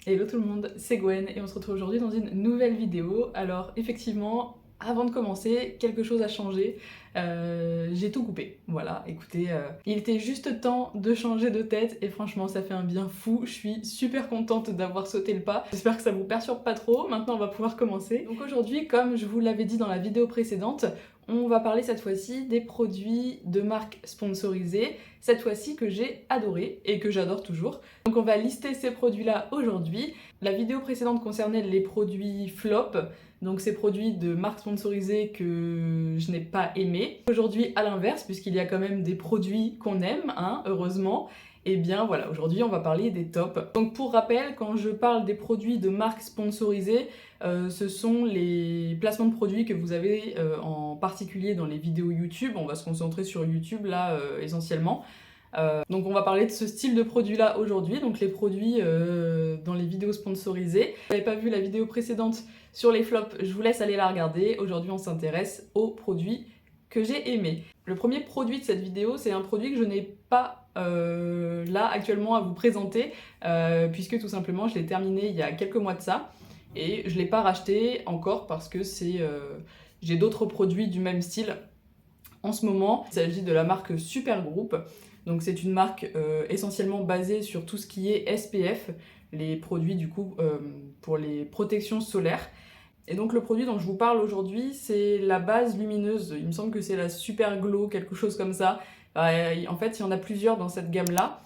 Hello tout le monde, c'est Gwen et on se retrouve aujourd'hui dans une nouvelle vidéo. Alors effectivement, avant de commencer, quelque chose a changé. J'ai tout coupé. Voilà, écoutez, il était juste temps de changer de tête et franchement ça fait un bien fou. Je suis super contente d'avoir sauté le pas. J'espère que ça vous perturbe pas trop. Maintenant on va pouvoir commencer. Donc aujourd'hui, comme je vous l'avais dit dans la vidéo précédente, on va parler cette fois-ci des produits de marques sponsorisées, cette fois-ci que j'ai adoré et que j'adore toujours. Donc on va lister ces produits-là aujourd'hui. La vidéo précédente concernait les produits flop, donc ces produits de marques sponsorisées que je n'ai pas aimés. Aujourd'hui, à l'inverse, puisqu'il y a quand même des produits qu'on aime, hein, heureusement, et bien voilà, aujourd'hui on va parler des tops. Donc pour rappel, quand je parle des produits de marques sponsorisées, ce sont les placements de produits que vous avez en particulier dans les vidéos YouTube. On va se concentrer sur YouTube là essentiellement. Donc on va parler de ce style de produit là aujourd'hui, donc les produits dans les vidéos sponsorisées. Si vous n'avez pas vu la vidéo précédente sur les flops, je vous laisse aller la regarder. Aujourd'hui on s'intéresse aux produits que j'ai aimés. Le premier produit de cette vidéo, c'est un produit que je n'ai pas là actuellement à vous présenter, puisque tout simplement je l'ai terminé il y a quelques mois de ça, et je ne l'ai pas racheté encore parce que j'ai d'autres produits du même style en ce moment. Il s'agit de la marque Supergroup. Donc c'est une marque essentiellement basée sur tout ce qui est SPF, les produits du coup pour les protections solaires. Et donc le produit dont je vous parle aujourd'hui, c'est la base lumineuse. Il me semble que c'est la Super Glow, quelque chose comme ça. En fait, il y en a plusieurs dans cette gamme-là.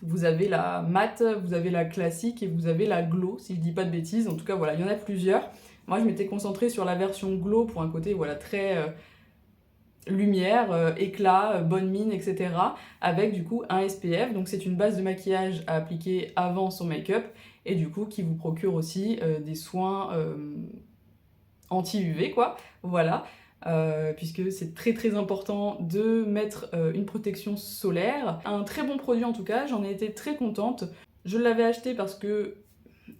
Vous avez la mat, vous avez la classique et vous avez la glow, si je dis pas de bêtises. En tout cas, voilà, il y en a plusieurs. Moi, je m'étais concentrée sur la version glow pour un côté voilà, très lumière, éclat, bonne mine, etc. Avec du coup un SPF. Donc c'est une base de maquillage à appliquer avant son make-up et du coup qui vous procure aussi des soins anti-UV quoi. Voilà. Puisque c'est très très important de mettre une protection solaire. Un très bon produit en tout cas, j'en ai été très contente. Je l'avais acheté parce que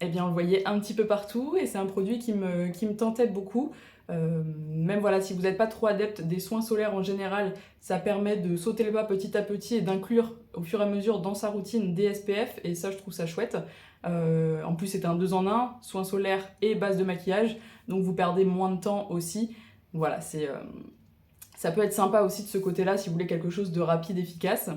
eh bien, on le voyait un petit peu partout et c'est un produit qui me tentait beaucoup. Même voilà, si vous n'êtes pas trop adepte des soins solaires en général, ça permet de sauter le pas petit à petit et d'inclure au fur et à mesure dans sa routine des SPF et ça je trouve ça chouette. En plus c'est un 2 en 1, soins solaires et base de maquillage, donc vous perdez moins de temps aussi. Voilà, ça peut être sympa aussi de ce côté-là si vous voulez quelque chose de rapide, efficace.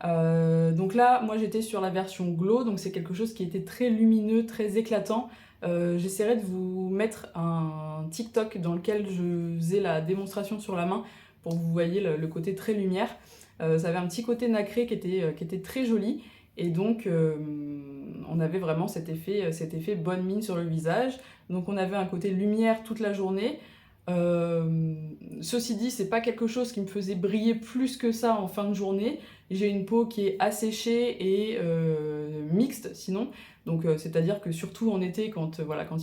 Donc là, moi j'étais sur la version Glow, donc c'est quelque chose qui était très lumineux, très éclatant. J'essaierai de vous mettre un TikTok dans lequel je faisais la démonstration sur la main pour que vous voyez le côté très lumière. Ça avait un petit côté nacré qui était très joli et donc on avait vraiment cet effet bonne mine sur le visage. Donc on avait un côté lumière toute la journée. Ceci dit, c'est pas quelque chose qui me faisait briller plus que ça en fin de journée. J'ai une peau qui est asséchée et mixte sinon. Donc c'est-à-dire que surtout en été, quand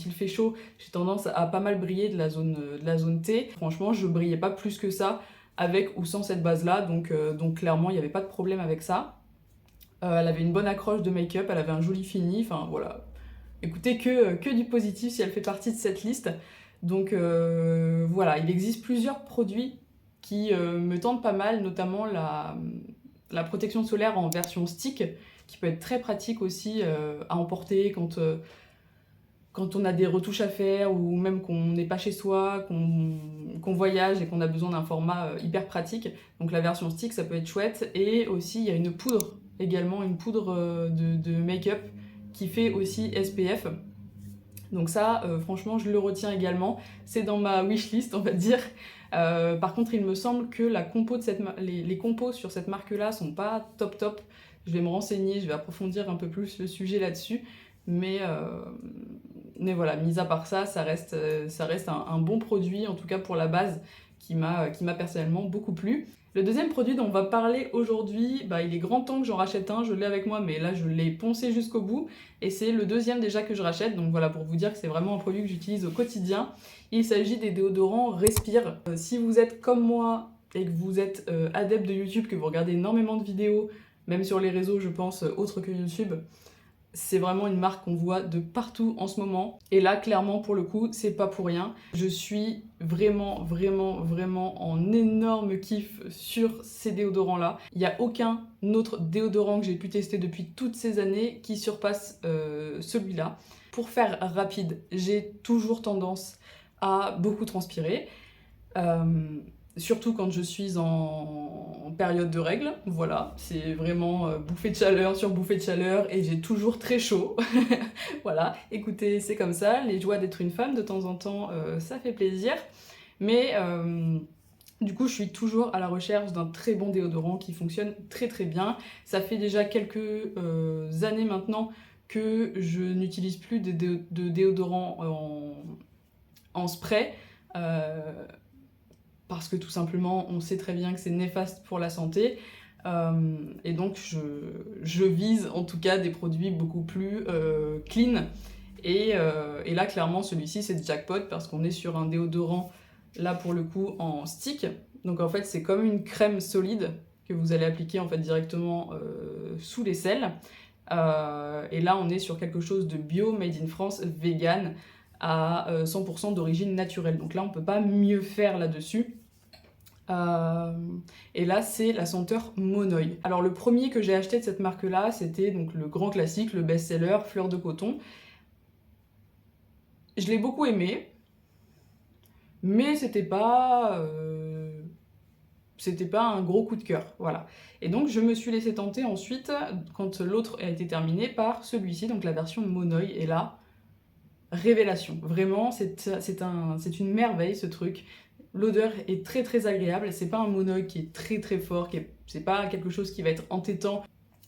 il fait chaud, j'ai tendance à pas mal briller de la zone T. Franchement, je brillais pas plus que ça avec ou sans cette base-là. Donc clairement, il n'y avait pas de problème avec ça. Elle avait une bonne accroche de make-up, elle avait un joli fini. Enfin voilà. Écoutez, que du positif si elle fait partie de cette liste. Donc voilà, il existe plusieurs produits qui me tentent pas mal, notamment la protection solaire en version stick, qui peut être très pratique aussi à emporter quand on a des retouches à faire ou même qu'on n'est pas chez soi, qu'on voyage et qu'on a besoin d'un format hyper pratique. Donc la version stick, ça peut être chouette. Et aussi, il y a une poudre, également une poudre de make-up qui fait aussi SPF. Donc ça, franchement, je le retiens également. C'est dans ma wishlist, on va dire. Par contre, il me semble que les compos sur cette marque-là sont pas top top. Je vais me renseigner, je vais approfondir un peu plus le sujet là-dessus. Mais voilà, mis à part ça, ça reste un bon produit, en tout cas pour la base, qui m'a personnellement beaucoup plu. Le deuxième produit dont on va parler aujourd'hui, il est grand temps que j'en rachète un, je l'ai avec moi, mais là je l'ai poncé jusqu'au bout, et c'est le deuxième déjà que je rachète, donc voilà, pour vous dire que c'est vraiment un produit que j'utilise au quotidien. Il s'agit des déodorants Respire. Si vous êtes comme moi et que vous êtes adepte de YouTube, que vous regardez énormément de vidéos, même sur les réseaux je pense, autres que YouTube, C'est vraiment une marque qu'on voit de partout en ce moment. Et là, clairement, pour le coup, c'est pas pour rien. Je suis vraiment, vraiment, vraiment en énorme kiff sur ces déodorants-là. Il n'y a aucun autre déodorant que j'ai pu tester depuis toutes ces années qui surpasse celui-là. Pour faire rapide, j'ai toujours tendance à beaucoup transpirer. Surtout quand je suis en période de règles, voilà, c'est vraiment bouffée de chaleur sur bouffée de chaleur et j'ai toujours très chaud. Voilà, écoutez, c'est comme ça, les joies d'être une femme, de temps en temps, ça fait plaisir. Mais du coup, je suis toujours à la recherche d'un très bon déodorant qui fonctionne très très bien. Ça fait déjà quelques années maintenant que je n'utilise plus de déodorant en spray. Parce que tout simplement, on sait très bien que c'est néfaste pour la santé. Et donc, je vise en tout cas des produits beaucoup plus clean. Et là, clairement, celui-ci, c'est jackpot parce qu'on est sur un déodorant, là pour le coup, en stick. Donc en fait, c'est comme une crème solide que vous allez appliquer en fait directement sous l'aisselle. Et là, on est sur quelque chose de bio, made in France, vegan, à 100% d'origine naturelle. Donc là, on peut pas mieux faire là-dessus. Et là, c'est la senteur Monoï. Alors le premier que j'ai acheté de cette marque-là, c'était donc le grand classique, le best-seller Fleur de coton. Je l'ai beaucoup aimé, mais c'était pas un gros coup de cœur, voilà. Et donc je me suis laissé tenter ensuite, quand l'autre a été terminé, par celui-ci, donc la version Monoï. Et là, révélation. Vraiment, c'est une merveille ce truc. L'odeur est très très agréable, c'est pas un monoï qui est très très fort, c'est pas quelque chose qui va être entêtant,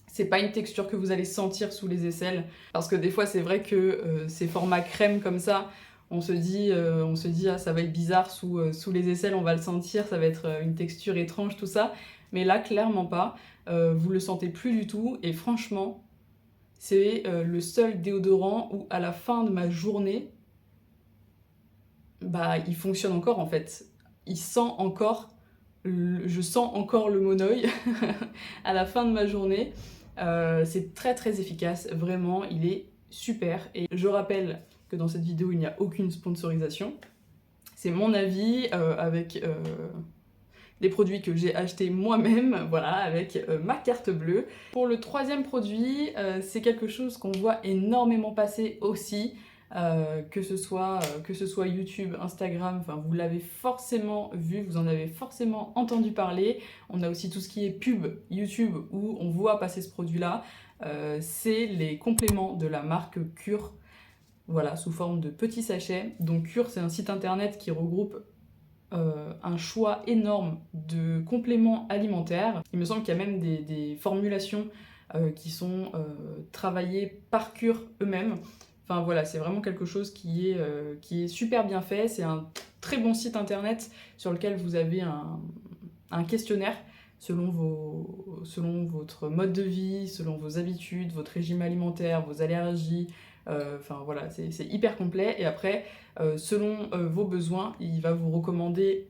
c'est pas une texture que vous allez sentir sous les aisselles, parce que des fois c'est vrai que ces formats crème comme ça, on se dit ah, ça va être bizarre sous les aisselles, on va le sentir, ça va être une texture étrange, tout ça, mais là clairement pas, vous le sentez plus du tout, et franchement, c'est le seul déodorant où à la fin de ma journée, bah il fonctionne encore en fait. Je sens encore le monoï à la fin de ma journée. C'est très très efficace, vraiment, il est super. Et je rappelle que dans cette vidéo, il n'y a aucune sponsorisation. C'est mon avis avec des produits que j'ai achetés moi-même, voilà, avec ma carte bleue. Pour le troisième produit, c'est quelque chose qu'on voit énormément passer aussi. Que ce soit YouTube, Instagram, enfin vous l'avez forcément vu, vous en avez forcément entendu parler. On a aussi tout ce qui est pub YouTube où on voit passer ce produit-là. C'est les compléments de la marque Cure, voilà, sous forme de petits sachets. Donc Cure, c'est un site internet qui regroupe un choix énorme de compléments alimentaires. Il me semble qu'il y a même des formulations qui sont travaillées par Cure eux-mêmes. Enfin voilà, c'est vraiment quelque chose qui est super bien fait. C'est un très bon site internet sur lequel vous avez un questionnaire selon votre mode de vie, selon vos habitudes, votre régime alimentaire, vos allergies. Enfin voilà, c'est hyper complet. Et après, selon vos besoins, il va vous recommander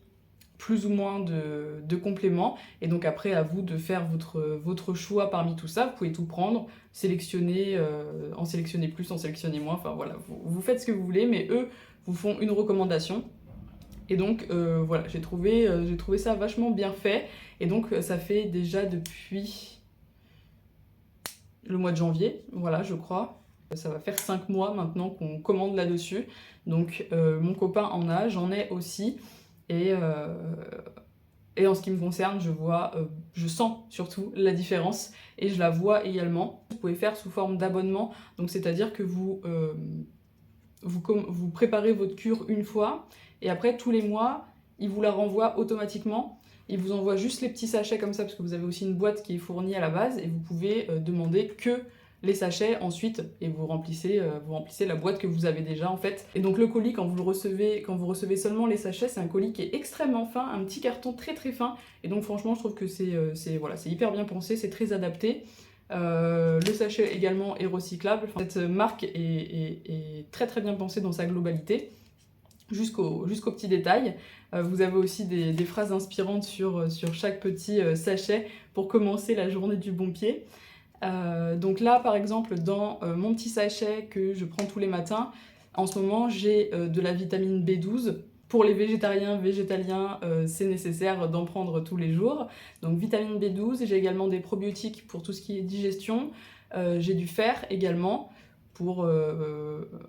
plus ou moins de compléments, et donc après à vous de faire votre choix parmi tout ça. Vous pouvez tout prendre, sélectionner, en sélectionner plus, en sélectionner moins, enfin voilà, vous faites ce que vous voulez, mais eux vous font une recommandation. Et donc voilà, j'ai trouvé ça vachement bien fait, et donc ça fait déjà depuis le mois de janvier, voilà, je crois. Ça va faire 5 mois maintenant qu'on commande là-dessus, donc mon copain en a, j'en ai aussi. Et en ce qui me concerne, je sens surtout la différence, et je la vois également. Vous pouvez faire sous forme d'abonnement, donc c'est-à-dire que vous préparez votre cure une fois, et après tous les mois, il vous la renvoie automatiquement. Il vous envoie juste les petits sachets comme ça, parce que vous avez aussi une boîte qui est fournie à la base, et vous pouvez demander que les sachets ensuite, et vous remplissez la boîte que vous avez déjà en fait. Et donc le colis, quand vous recevez seulement les sachets, c'est un colis qui est extrêmement fin, un petit carton très très fin, et donc franchement je trouve que c'est hyper bien pensé, c'est très adapté. Le sachet également est recyclable. Enfin, cette marque est très très bien pensée dans sa globalité, jusqu'aux petits détails. Vous avez aussi des phrases inspirantes sur chaque petit sachet pour commencer la journée du bon pied. Donc là, par exemple, dans mon petit sachet que je prends tous les matins, en ce moment, j'ai de la vitamine B12. Pour les végétariens, végétaliens, c'est nécessaire d'en prendre tous les jours. Donc vitamine B12, j'ai également des probiotiques pour tout ce qui est digestion. J'ai du fer également, pour,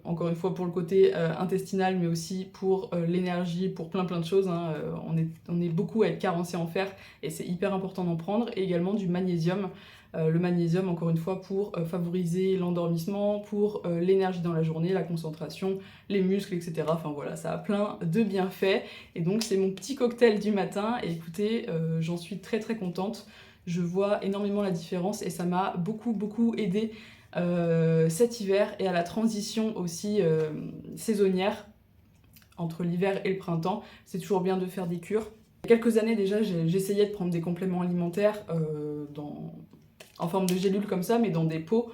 encore une fois, pour le côté intestinal, mais aussi pour l'énergie, pour plein de choses. Hein. On est beaucoup à être carencé en fer, et c'est hyper important d'en prendre. Et également du magnésium. Le magnésium, encore une fois, pour favoriser l'endormissement, pour l'énergie dans la journée, la concentration, les muscles, etc. Enfin voilà, ça a plein de bienfaits. Et donc c'est mon petit cocktail du matin. Et écoutez, j'en suis très contente. Je vois énormément la différence et ça m'a beaucoup aidé cet hiver et à la transition aussi saisonnière entre l'hiver et le printemps. C'est toujours bien de faire des cures. Il y a quelques années déjà, j'essayais de prendre des compléments alimentaires en forme de gélules comme ça, mais dans des pots.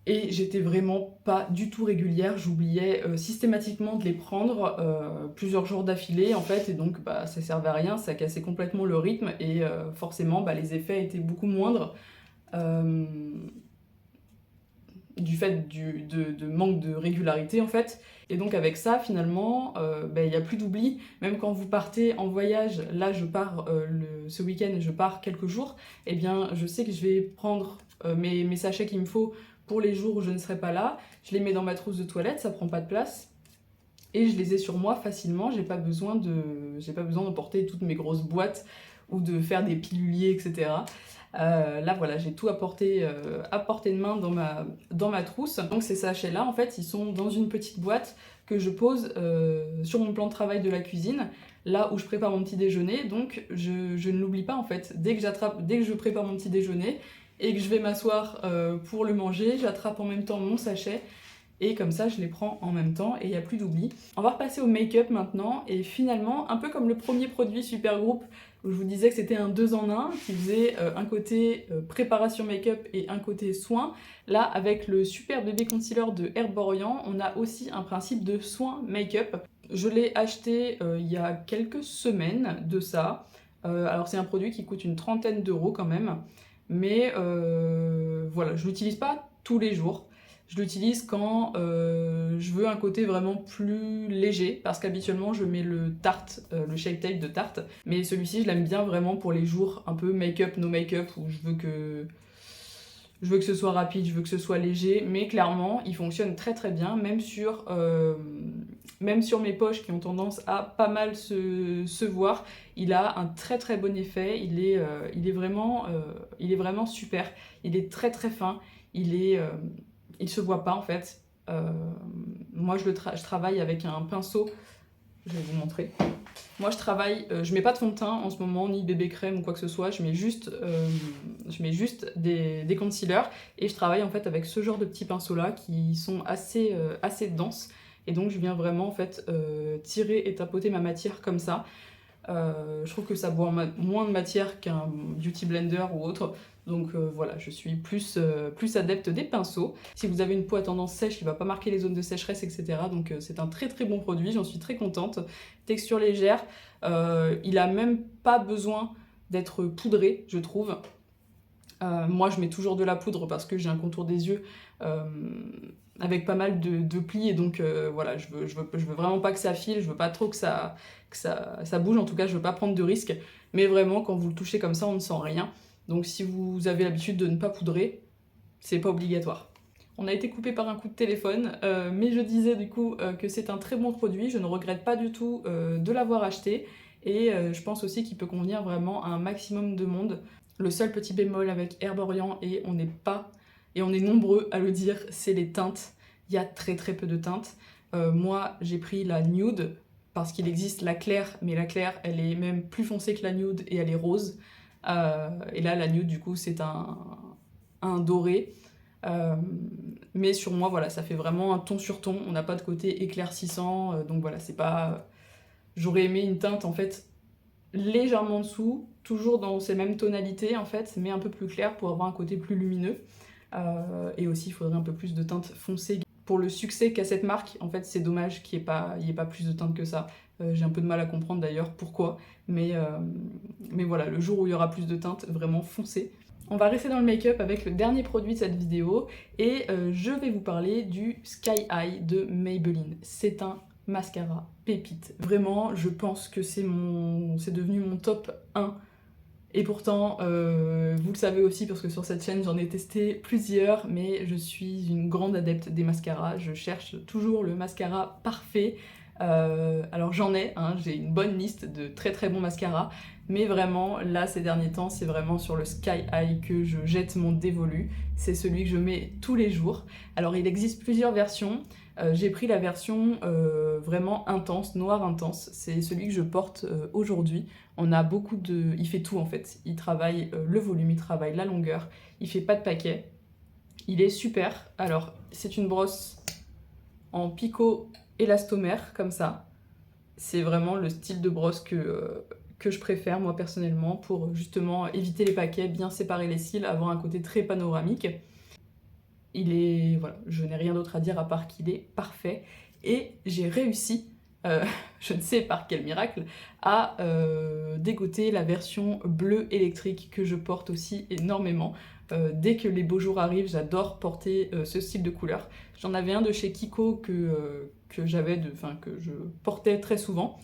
Et j'étais vraiment pas du tout régulière, j'oubliais systématiquement de les prendre plusieurs jours d'affilée en fait, et donc bah, ça servait à rien, ça cassait complètement le rythme, et forcément bah, les effets étaient beaucoup moindres du fait de manque de régularité en fait. Et donc avec ça finalement, il n'y a plus d'oubli, même quand vous partez en voyage, là je pars ce week-end, je pars quelques jours, et bien je sais que je vais prendre mes sachets qu'il me faut pour les jours où je ne serai pas là, je les mets dans ma trousse de toilette, ça prend pas de place, et je les ai sur moi facilement, j'ai pas besoin d'emporter toutes mes grosses boîtes ou de faire des piluliers, etc. Là voilà, j'ai tout à portée de main dans ma trousse. Donc ces sachets là en fait ils sont dans une petite boîte que je pose sur mon plan de travail de la cuisine, là où je prépare mon petit déjeuner. Donc je ne l'oublie pas en fait, dès que je prépare mon petit déjeuner et que je vais m'asseoir pour le manger, j'attrape en même temps mon sachet. Et comme ça, je les prends en même temps et il n'y a plus d'oubli. On va repasser au make-up maintenant. Et finalement, un peu comme le premier produit Supergroup, où je vous disais que c'était un 2 en 1, qui faisait un côté préparation make-up et un côté soin. Là, avec le Super Bébé Concealer de Herborian, on a aussi un principe de soin make-up. Je l'ai acheté il y a quelques semaines de ça. Alors c'est un produit qui coûte une trentaine d'euros quand même. Mais voilà, je l'utilise pas tous les jours. Je l'utilise quand je veux un côté vraiment plus léger, parce qu'habituellement je mets le Tarte, le Shape Tape de Tarte, mais celui-ci je l'aime bien vraiment pour les jours un peu make-up, no make-up, où je veux que ce soit rapide, je veux que ce soit léger, mais clairement il fonctionne très bien, même sur mes poches qui ont tendance à pas mal se voir. Il a un très bon effet, il est vraiment super, il est très fin, il se voit pas en fait. Moi je travaille avec un pinceau, je vais vous montrer. Moi je mets pas de fond de teint en ce moment, ni bébé crème ou quoi que ce soit, je mets juste des concealers, et je travaille en fait avec ce genre de petits pinceaux là qui sont assez denses, et donc je viens vraiment en fait tirer et tapoter ma matière comme ça. Je trouve que ça boit moins de matière qu'un beauty blender ou autre. Donc voilà, je suis plus adepte des pinceaux. Si vous avez une peau à tendance sèche, il va pas marquer les zones de sécheresse, etc. Donc c'est un très bon produit, j'en suis très contente. Texture légère, il a même pas besoin d'être poudré, je trouve. Moi je mets toujours de la poudre parce que j'ai un contour des yeux avec pas mal de plis, et donc voilà, je veux vraiment pas que ça file, je veux pas trop que ça bouge, en tout cas je veux pas prendre de risques, mais vraiment quand vous le touchez comme ça on ne sent rien. Donc si vous avez l'habitude de ne pas poudrer, c'est pas obligatoire. On a été coupé par un coup de téléphone, mais je disais du coup que c'est un très bon produit, je ne regrette pas du tout de l'avoir acheté, et je pense aussi qu'il peut convenir vraiment à un maximum de monde. Le seul petit bémol avec Herborian, et on est nombreux à le dire, c'est les teintes. Il y a très peu de teintes. Moi j'ai pris la nude, parce qu'il existe la claire, mais la claire elle est même plus foncée que la nude et elle est rose. Et là la nude du coup c'est un doré. Mais sur moi voilà, ça fait vraiment un ton sur ton, on n'a pas de côté éclaircissant, donc voilà, c'est pas... J'aurais aimé une teinte en fait légèrement en dessous, toujours dans ces mêmes tonalités en fait, mais un peu plus clair pour avoir un côté plus lumineux. Et aussi il faudrait un peu plus de teintes foncées. Pour le succès qu'a cette marque, en fait c'est dommage qu'il n'y ait pas plus de teintes que ça. J'ai un peu de mal à comprendre d'ailleurs pourquoi, mais voilà, le jour où il y aura plus de teintes, vraiment foncez. On va rester dans le make-up avec le dernier produit de cette vidéo et je vais vous parler du Sky High de Maybelline. C'est un mascara pépite. Vraiment, je pense que c'est devenu mon top 1. Et pourtant, vous le savez aussi parce que sur cette chaîne j'en ai testé plusieurs, mais je suis une grande adepte des mascaras. Je cherche toujours le mascara parfait. Alors j'en ai, hein, j'ai une bonne liste de très très bons mascaras, mais vraiment là ces derniers temps c'est vraiment sur le Sky High que je jette mon dévolu. C'est celui que je mets tous les jours. Alors il existe plusieurs versions. J'ai pris la version vraiment intense, noir intense. C'est celui que je porte aujourd'hui. On a beaucoup de... Il fait tout en fait. Il travaille le volume, il travaille la longueur. Il fait pas de paquet. Il est super. Alors c'est une brosse en picot élastomère comme ça. C'est vraiment le style de brosse que je préfère moi personnellement pour justement éviter les paquets, bien séparer les cils, avoir un côté très panoramique. Il est... voilà, je n'ai rien d'autre à dire à part qu'il est parfait. Et j'ai réussi, je ne sais par quel miracle, à dégoter la version bleue électrique que je porte aussi énormément. Dès que les beaux jours arrivent, j'adore porter ce style de couleur. J'en avais un de chez Kiko que je portais très souvent,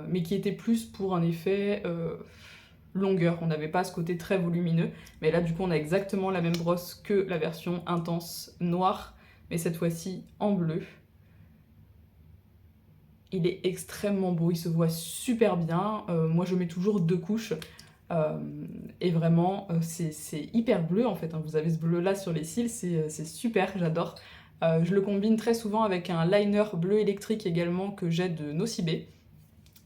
mais qui était plus pour un effet longueur. On n'avait pas ce côté très volumineux, mais là du coup on a exactement la même brosse que la version intense noire, mais cette fois-ci en bleu. Il est extrêmement beau, il se voit super bien. Moi je mets toujours 2 couches. Et vraiment, c'est hyper bleu en fait, hein. Vous avez ce bleu là sur les cils, c'est super, j'adore. Je le combine très souvent avec un liner bleu électrique également que j'ai de Nocibé.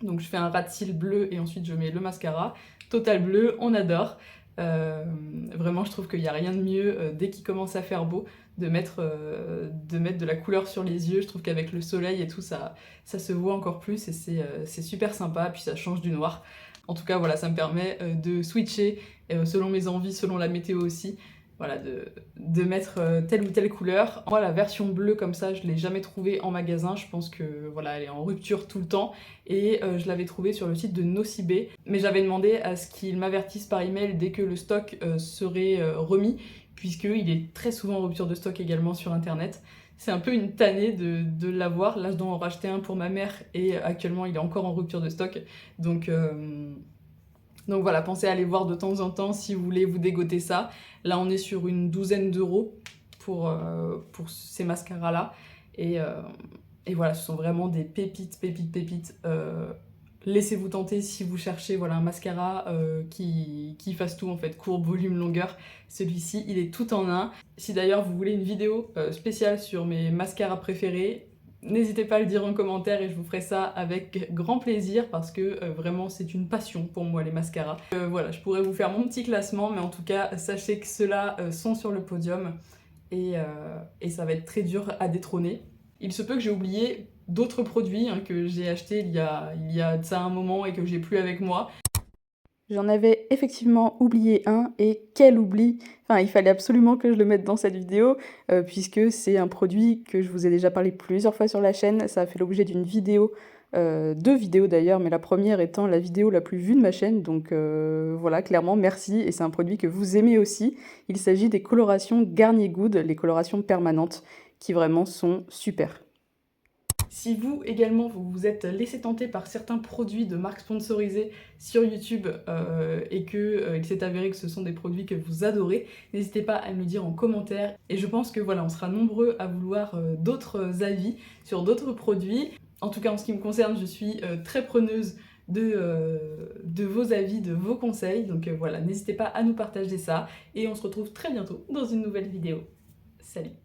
Donc je fais un ras de cils bleu et ensuite je mets le mascara. Total bleu, on adore. Vraiment je trouve qu'il n'y a rien de mieux dès qu'il commence à faire beau de mettre de la couleur sur les yeux. Je trouve qu'avec le soleil et tout ça se voit encore plus et c'est super sympa, puis ça change du noir. En tout cas voilà, ça me permet de switcher selon mes envies, selon la météo aussi. Voilà, de mettre telle ou telle couleur. Moi, la version bleue comme ça, je l'ai jamais trouvée en magasin. Je pense que voilà, elle est en rupture tout le temps. Et je l'avais trouvée sur le site de Nocibé. Mais j'avais demandé à ce qu'ils m'avertissent par email dès que le stock serait remis, puisqu'il est très souvent en rupture de stock également sur internet. C'est un peu une tannée de l'avoir. Là, je dois en racheter un pour ma mère et actuellement, il est encore en rupture de stock. Donc voilà, pensez à aller voir de temps en temps si vous voulez vous dégoter ça. Là, on est sur une douzaine d'euros pour ces mascaras-là. Et voilà, ce sont vraiment des pépites. Laissez-vous tenter si vous cherchez voilà, un mascara qui fasse tout en fait, courbe, volume, longueur. Celui-ci, il est tout en un. Si d'ailleurs vous voulez une vidéo spéciale sur mes mascaras préférés, n'hésitez pas à le dire en commentaire et je vous ferai ça avec grand plaisir parce que vraiment c'est une passion pour moi les mascaras. Voilà, je pourrais vous faire mon petit classement, mais en tout cas sachez que ceux-là sont sur le podium et ça va être très dur à détrôner. Il se peut que j'ai oublié d'autres produits hein, que j'ai achetés il y a de ça un moment et que j'ai plus avec moi. J'en avais effectivement oublié un, et quel oubli! Enfin, il fallait absolument que je le mette dans cette vidéo, puisque c'est un produit que je vous ai déjà parlé plusieurs fois sur la chaîne. Ça a fait l'objet d'une vidéo, 2 vidéos d'ailleurs, mais la première étant la vidéo la plus vue de ma chaîne, donc voilà, clairement merci, et c'est un produit que vous aimez aussi. Il s'agit des colorations Garnier Good, les colorations permanentes, qui vraiment sont super. Si vous également vous vous êtes laissé tenter par certains produits de marques sponsorisées sur YouTube et qu'il s'est avéré que ce sont des produits que vous adorez, n'hésitez pas à me le dire en commentaire. Et je pense que voilà, on sera nombreux à vouloir d'autres avis sur d'autres produits. En tout cas en ce qui me concerne, je suis très preneuse de vos avis, de vos conseils. Donc voilà, n'hésitez pas à nous partager ça et on se retrouve très bientôt dans une nouvelle vidéo. Salut!